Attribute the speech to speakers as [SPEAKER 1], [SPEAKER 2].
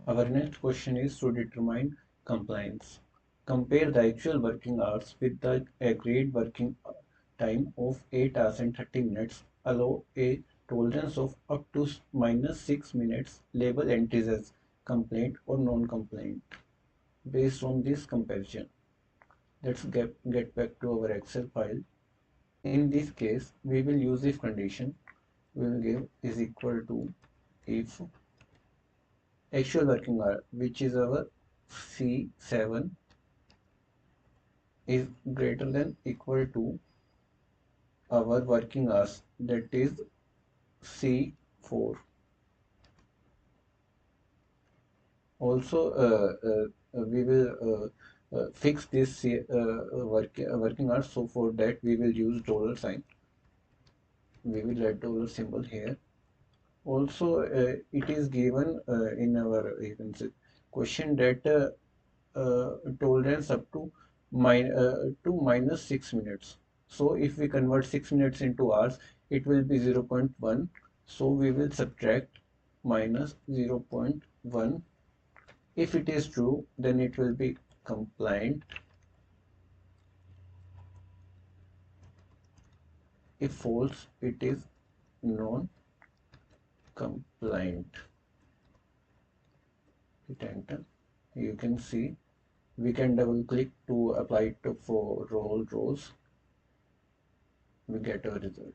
[SPEAKER 1] Our next question is to determine compliance. Compare the actual working hours with the agreed working time of 8 hours and 30 minutes. Allow a tolerance of up to -6 minutes. Label entries as complaint or non-complaint. Based on this comparison, let's get back to our Excel file. In this case, we will use if condition. We will give is equal to if actual working hour, which is our C7, is greater than equal to our working hours, that is C4. Also, we will fix this working hours. So for that, we will use dollar sign. We will add dollar symbol here. Also, it is given in our question that tolerance up to -6 minutes. So if we convert 6 minutes into hours, it will be 0.1. So we will subtract minus 0.1. If it is true, then it will be compliant. If false, it is non-compliant. Hit enter. You can see we can double click to apply it for all rows. We get a result.